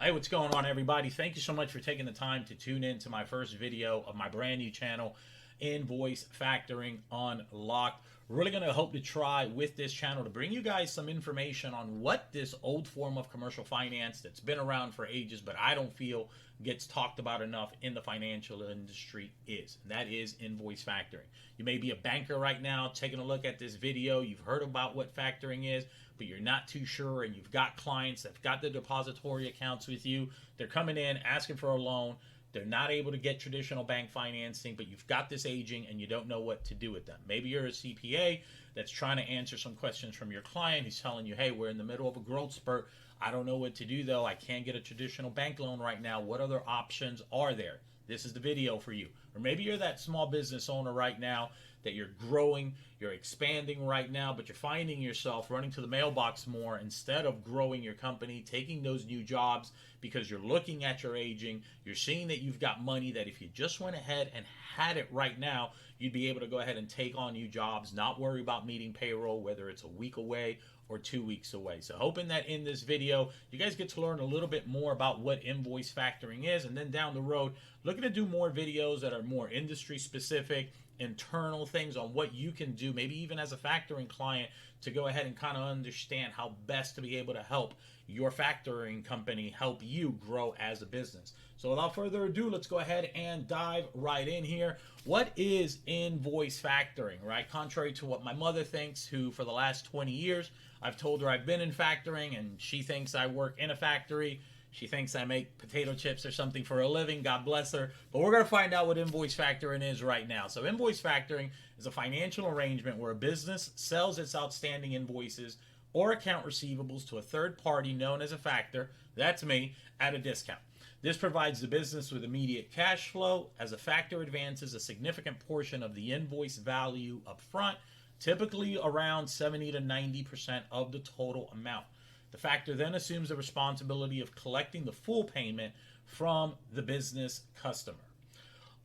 Hey, what's going on, everybody? Thank you so much for taking the time to tune in to my first video of my brand new channel, Invoice Factoring Unlocked. We're really going to hope to try with this channel to bring you guys some information on what this old form of commercial finance that's been around for ages, but I don't feel gets talked about enough in the financial industry is. And that is invoice factoring. You may be a banker right now taking a look at this video. You've heard about what factoring is, but you're not too sure, and you've got clients that've got the depository accounts with you. They're coming in asking for a loan. They're not able to get traditional bank financing, but you've got this aging and you don't know what to do with them. Maybe you're a CPA that's trying to answer some questions from your client. He's telling you, hey, we're in the middle of a growth spurt. I don't know what to do, though. I can't get a traditional bank loan right now. What other options are there? This is the video for you. Or maybe you're that small business owner right now that you're growing, you're expanding right now, but you're finding yourself running to the mailbox more instead of growing your company, taking those new jobs because you're looking at your aging. You're seeing that you've got money that if you just went ahead and had it right now, you'd be able to go ahead and take on new jobs, not worry about meeting payroll, whether it's a week away or 2 weeks away. So hoping that in this video, you guys get to learn a little bit more about what invoice factoring is, and then down the road, looking to do more videos that are more industry specific, internal things on what you can do, maybe even as a factoring client, to go ahead and kind of understand how best to be able to help your factoring company help you grow as a business. So without further ado, let's go ahead and dive right in here. What is invoice factoring, right? Contrary to what my mother thinks, who for the last 20 years, I've told her I've been in factoring, and she thinks I work in a factory. She thinks I make potato chips or something for a living. God bless her. But we're going to find out what invoice factoring is right now. So invoice factoring is a financial arrangement where a business sells its outstanding invoices or account receivables to a third party known as a factor, that's me, at a discount. This provides the business with immediate cash flow as a factor advances a significant portion of the invoice value up front, typically around 70 to 90% of the total amount. The factor then assumes the responsibility of collecting the full payment from the business customer.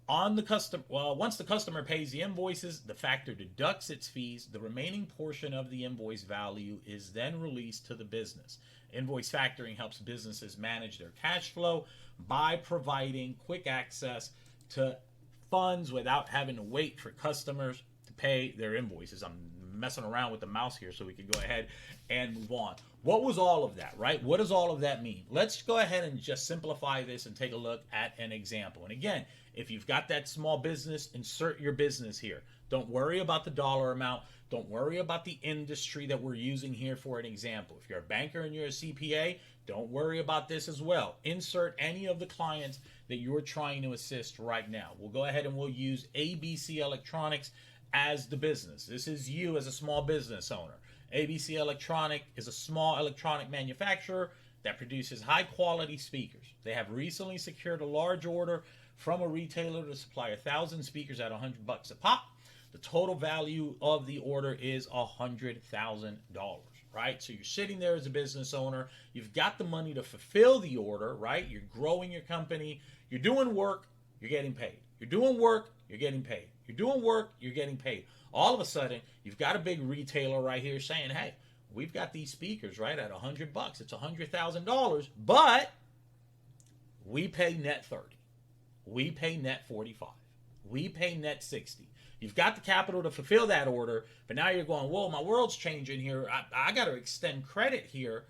Once the customer pays the invoices, the factor deducts its fees. The remaining portion of the invoice value is then released to the business. Invoice factoring helps businesses manage their cash flow by providing quick access to funds without having to wait for customers to pay their invoices. I'm messing around with the mouse here so we can go ahead and move on. What was all of that, right? What does all of that mean? Let's go ahead and just simplify this and take a look at an example. And again, if you've got that small business, insert your business here. Don't worry about the dollar amount. Don't worry about the industry that we're using here for an example. If you're a banker and you're a CPA, don't worry about this as well. Insert any of the clients that you're trying to assist right now. We'll go ahead and we'll use ABC Electronics as the business. This is you as a small business owner. ABC Electronic is a small electronic manufacturer that produces high quality speakers. They have recently secured a large order from a retailer to supply 1,000 speakers at $100 a pop. The total value of the order is $100,000, right? So you're sitting there as a business owner. You've got the money to fulfill the order, right? You're growing your company. You're doing work. You're getting paid. You're doing work. You're getting paid. You're doing work. You're getting paid. All of a sudden, you've got a big retailer right here saying, hey, we've got these speakers, right, at $100. It's $100,000, but we pay net 30. We pay net 45. We pay net 60. You've got the capital to fulfill that order, but now you're going, whoa, my world's changing here. I got to extend credit here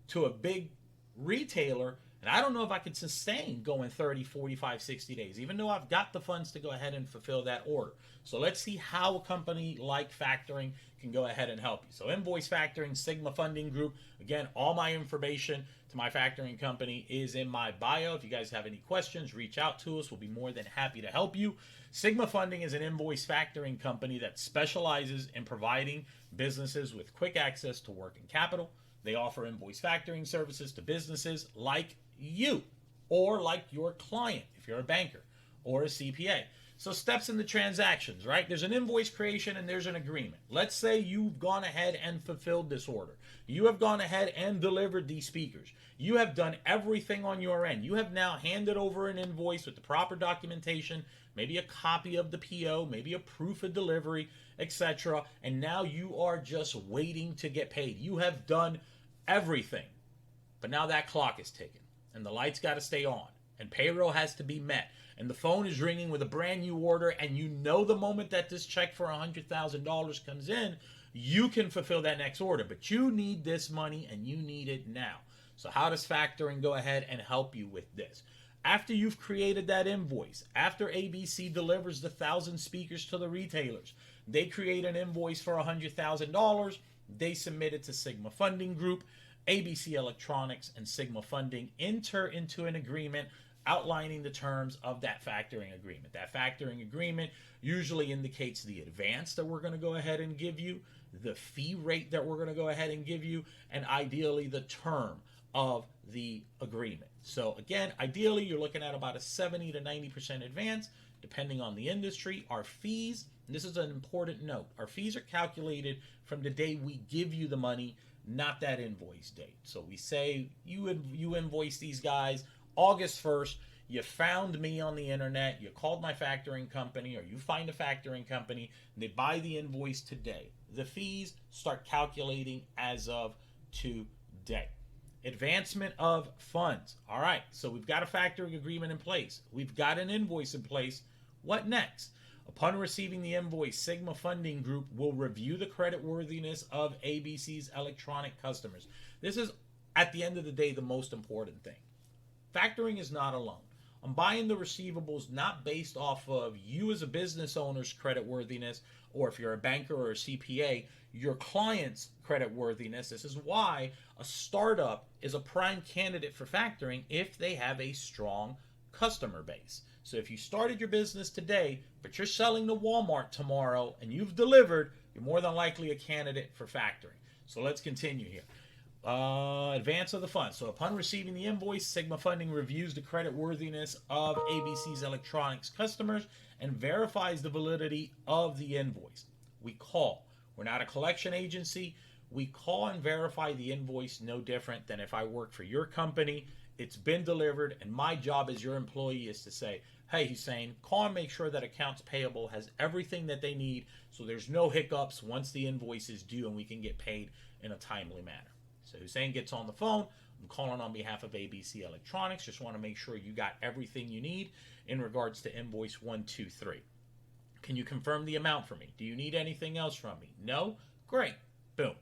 to a big retailer, and I don't know if I can sustain going 30, 45, 60 days, even though I've got the funds to go ahead and fulfill that order. So let's see how a company like factoring can go ahead and help you. So Invoice Factoring, Sigma Funding Group. Again, all my information to my factoring company is in my bio. If you guys have any questions, reach out to us. We'll be more than happy to help you. Sigma Funding is an invoice factoring company that specializes in providing businesses with quick access to working capital. They offer invoice factoring services to businesses like you or like your client if you're a banker or a CPA. So steps in the transactions, right? There's an invoice creation and there's an agreement. Let's say you've gone ahead and fulfilled this order. You have gone ahead and delivered these speakers. You have done everything on your end. You have now handed over an invoice with the proper documentation, maybe a copy of the PO, maybe a proof of delivery, etc. And now you are just waiting to get paid. You have done everything. But now that clock is ticking. and the lights got to stay on, and payroll has to be met, and the phone is ringing with a brand new order, and you know the moment that this check for $100,000 comes in, you can fulfill that next order, but you need this money and you need it now. So how does factoring go ahead and help you with this? After you've created that invoice, after ABC delivers the 1,000 speakers to the retailers, they create an invoice for $100,000. They submit it to Sigma Funding Group. ABC Electronics and Sigma Funding enter into an agreement outlining the terms of that factoring agreement. That factoring agreement usually indicates the advance that we're going to go ahead and give you, the fee rate that we're going to go ahead and give you, and ideally the term of the agreement. So again, ideally you're looking at about a 70 to 90% advance, depending on the industry. Our fees, and this is an important note, our fees are calculated from the day we give you the money, not that invoice date. So we say you invoice these guys August 1st, you found me on the internet, you called my factoring company, or you find a factoring company, and they buy the invoice today. The fees start calculating as of today. Advancement of funds. All right, so we've got a factoring agreement in place. We've got an invoice in place. What next? Upon receiving the invoice, Sigma Funding Group will review the creditworthiness of ABC's electronic customers. This is, at the end of the day, the most important thing. Factoring is not a loan. I'm buying the receivables not based off of you as a business owner's creditworthiness, or if you're a banker or a CPA, your client's creditworthiness. This is why a startup is a prime candidate for factoring if they have a strong customer base. So if you started your business today, but you're selling to Walmart tomorrow and you've delivered, you're more than likely a candidate for factoring. So let's continue here. Advance of the funds. So upon receiving the invoice, Sigma Funding reviews the creditworthiness of ABC's electronics customers and verifies the validity of the invoice. We call. We're not a collection agency. We call and verify the invoice, no different than if I work for your company. It's been delivered, and my job as your employee is to say, hey, Hussein, call and make sure that accounts payable has everything that they need so there's no hiccups once the invoice is due and we can get paid in a timely manner. So Hussein gets on the phone. I'm calling on behalf of ABC Electronics. Just want to make sure you got everything you need in regards to invoice 123. Can you confirm the amount for me? Do you need anything else from me? No? Great. Boom.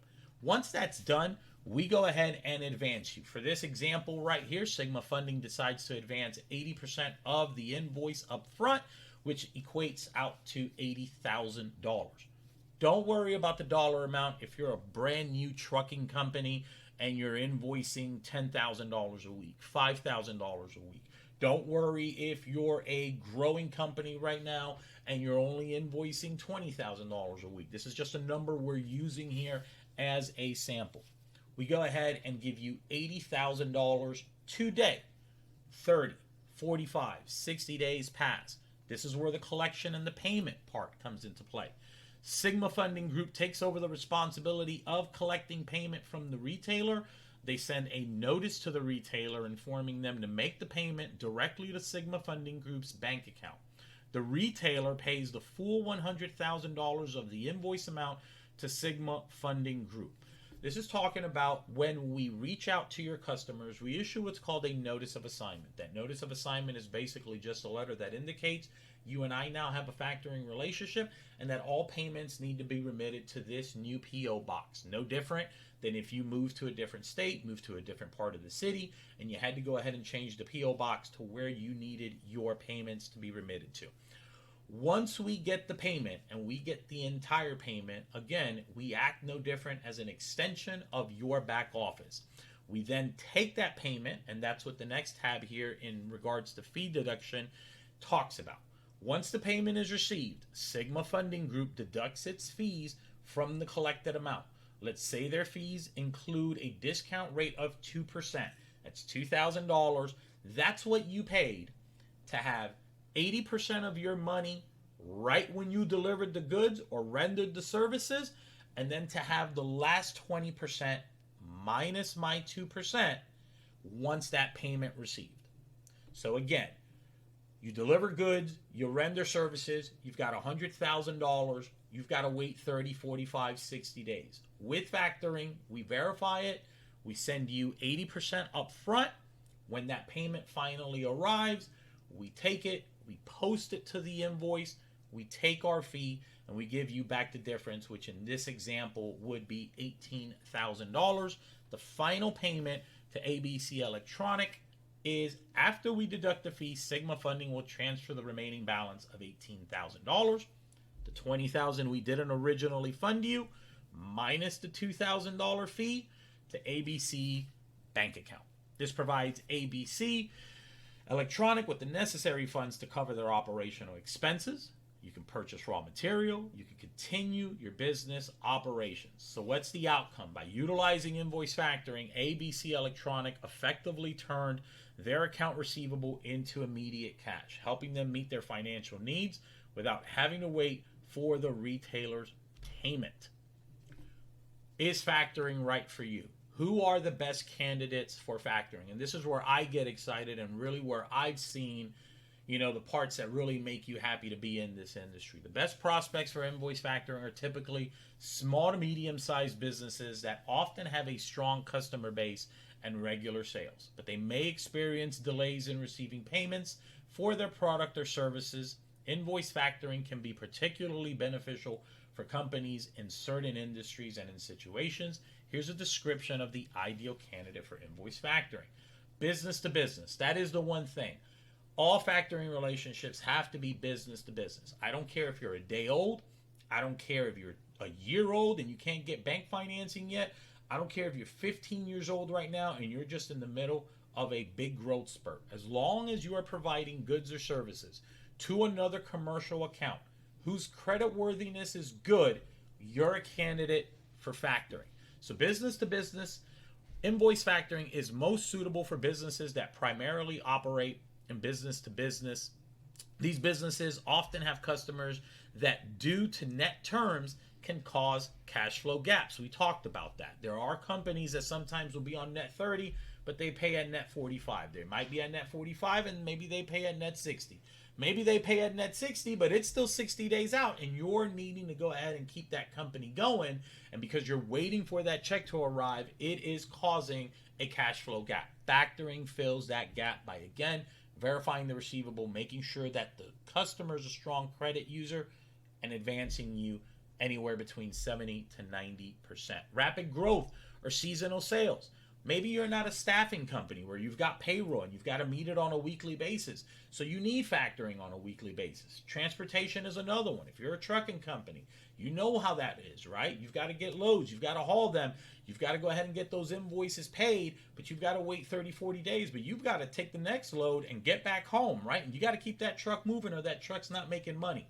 Once that's done, we go ahead and advance you. For this example right here, Sigma Funding decides to advance 80% of the invoice up front, which equates out to $80,000. Don't worry about the dollar amount if you're a brand new trucking company and you're invoicing $10,000 a week, $5,000 a week. Don't worry if you're a growing company right now and you're only invoicing $20,000 a week. This is just a number we're using here as a sample. We go ahead and give you $80,000 today. 30, 45, 60 days pass. This is where the collection and the payment part comes into play. Sigma Funding Group takes over the responsibility of collecting payment from the retailer. They send a notice to the retailer informing them to make the payment directly to Sigma Funding Group's bank account. The retailer pays the full $100,000 of the invoice amount to Sigma Funding Group. This is talking about when we reach out to your customers, we issue what's called a notice of assignment. That notice of assignment is basically just a letter that indicates you and I now have a factoring relationship and that all payments need to be remitted to this new P.O. box. No different than if you moved to a different state, moved to a different part of the city, and you had to go ahead and change the P.O. box to where you needed your payments to be remitted to. Once we get the payment and we get the entire payment, again, we act no different as an extension of your back office. We then take that payment, and that's what the next tab here in regards to fee deduction talks about. Once the payment is received, Sigma Funding Group deducts its fees from the collected amount. Let's say their fees include a discount rate of 2%. That's $2,000. That's what you paid to have 80% of your money right when you delivered the goods or rendered the services, and then to have the last 20% minus my 2% once that payment received. So again, you deliver goods, you render services, you've got $100,000, you've got to wait 30, 45, 60 days. With factoring, we verify it, we send you 80% up front, When that payment finally arrives, we take it, we post it to the invoice, we take our fee, and we give you back the difference, which in this example would be $18,000. The final payment to ABC Electronic is after we deduct the fee, Sigma Funding will transfer the remaining balance of $18,000. The $20,000 we didn't originally fund you, minus the $2,000 fee, to ABC bank account. This provides ABC Electronic with the necessary funds to cover their operational expenses. You can purchase raw material. You can continue your business operations. So what's the outcome? By utilizing Invoice Factoring, ABC Electronic effectively turned their account receivable into immediate cash, helping them meet their financial needs without having to wait for the retailer's payment. Is factoring right for you? Who are the best candidates for factoring? And this is where I get excited and really where I've seen, the parts that really make you happy to be in this industry. The best prospects for invoice factoring are typically small to medium-sized businesses that often have a strong customer base and regular sales, but they may experience delays in receiving payments for their product or services. Invoice factoring can be particularly beneficial for companies in certain industries and in situations. Here's a description of the ideal candidate for invoice factoring. Business to business. That is the one thing. All factoring relationships have to be business to business. I don't care if you're a day old. I don't care if you're a year old and you can't get bank financing yet. I don't care if you're 15 years old right now and you're just in the middle of a big growth spurt. As long as you are providing goods or services to another commercial account whose creditworthiness is good, you're a candidate for factoring. So business to business, invoice factoring is most suitable for businesses that primarily operate in business to business. These businesses often have customers that, due to net terms, can cause cash flow gaps. We talked about that. There are companies that sometimes will be on net 30, but they pay at net 45. They might be at net 45 and maybe they pay at net 60. Maybe they pay at net 60, but it's still 60 days out and you're needing to go ahead and keep that company going. And because you're waiting for that check to arrive, it is causing a cash flow gap. Factoring fills that gap by, again, verifying the receivable, making sure that the customer is a strong credit user, and advancing you anywhere between 70 to 90%. Rapid growth or seasonal sales. Maybe you're not a staffing company where you've got payroll and you've got to meet it on a weekly basis. So you need factoring on a weekly basis. Transportation is another one. If you're a trucking company, you know how that is, right? You've got to get loads. You've got to haul them. You've got to go ahead and get those invoices paid, but you've got to wait 30, 40 days. But you've got to take the next load and get back home, right? And you got to keep that truck moving or that truck's not making money.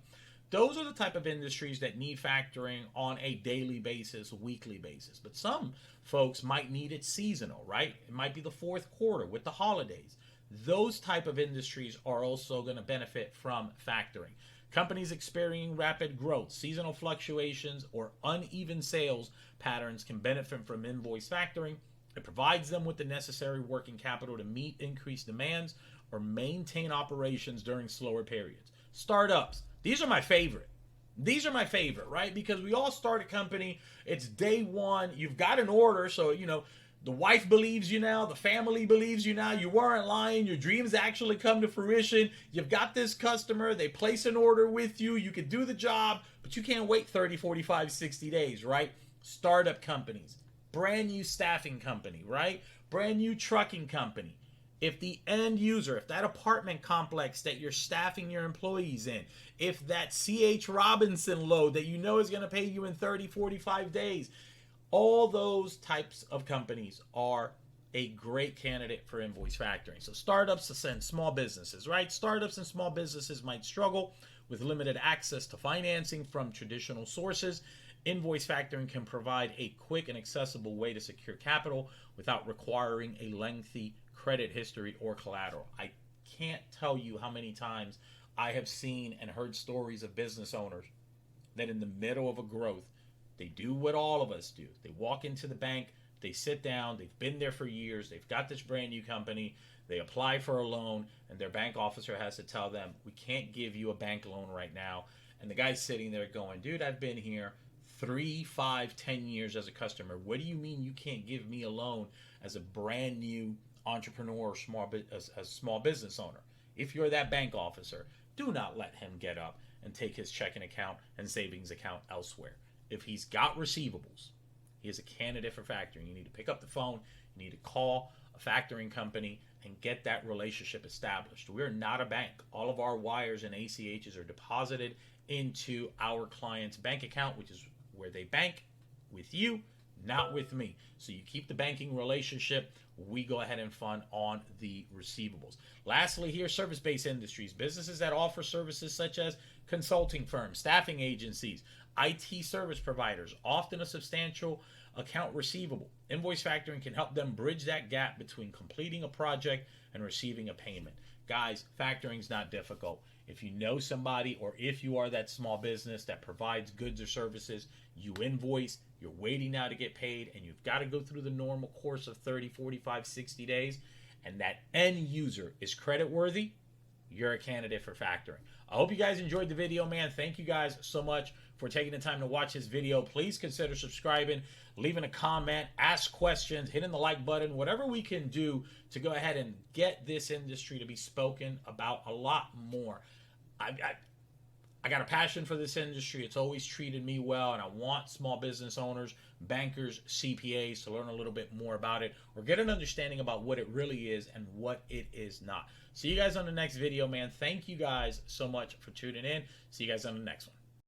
Those are the type of industries that need factoring on a daily basis, weekly basis. But some folks might need it seasonal, right? It might be the fourth quarter with the holidays. Those type of industries are also going to benefit from factoring. Companies experiencing rapid growth, seasonal fluctuations, or uneven sales patterns can benefit from invoice factoring. It provides them with the necessary working capital to meet increased demands or maintain operations during slower periods. Startups. These are my favorite. Right? Because we all start a company. It's day one. You've got an order. So, the wife believes you now. The family believes you now. You weren't lying. Your dreams actually come to fruition. You've got this customer. They place an order with you. You can do the job, but you can't wait 30, 45, 60 days, right? Startup companies. Brand new staffing company, right? Brand new trucking company. If the end user, if that apartment complex that you're staffing your employees in, if that C.H. Robinson load that you know is going to pay you in 30, 45 days, all those types of companies are a great candidate for invoice factoring. So startups and small businesses, right? Startups and small businesses might struggle with limited access to financing from traditional sources. Invoice factoring can provide a quick and accessible way to secure capital without requiring a lengthy credit history or collateral. I can't tell you how many times I have seen and heard stories of business owners that in the middle of a growth, they do what all of us do. They walk into the bank, they sit down, they've been there for years, they've got this brand new company, they apply for a loan, and their bank officer has to tell them, we can't give you a bank loan right now. And the guy's sitting there going, dude, I've been here 3, 5, 10 years as a customer. What do you mean you can't give me a loan as a brand new entrepreneur or a small business owner, if you're that bank officer, do not let him get up and take his checking account and savings account elsewhere. If he's got receivables, he is a candidate for factoring. You need to pick up the phone, you need to call a factoring company and get that relationship established. We're not a bank. All of our wires and ACHs are deposited into our client's bank account, which is where they bank with you, not with me. So you keep the banking relationship. We go ahead and fund on the receivables. Lastly, here, service-based industries, businesses that offer services such as consulting firms, staffing agencies, IT service providers, often a substantial account receivable. Invoice factoring can help them bridge that gap between completing a project and receiving a payment. Guys, factoring is not difficult. If you know somebody, or if you are that small business that provides goods or services, you invoice, you're waiting now to get paid, and you've got to go through the normal course of 30, 45, 60 days, and that end user is credit worthy, you're a candidate for factoring. I hope you guys enjoyed the video, man. Thank you guys so much for taking the time to watch this video. Please consider subscribing, leaving a comment, ask questions, hitting the like button, whatever we can do to go ahead and get this industry to be spoken about a lot more. I got a passion for this industry. It's always treated me well, and I want small business owners, bankers, CPAs to learn a little bit more about it, or get an understanding about what it really is and what it is not. See you guys on the next video, man. Thank you guys so much for tuning in. See you guys on the next one.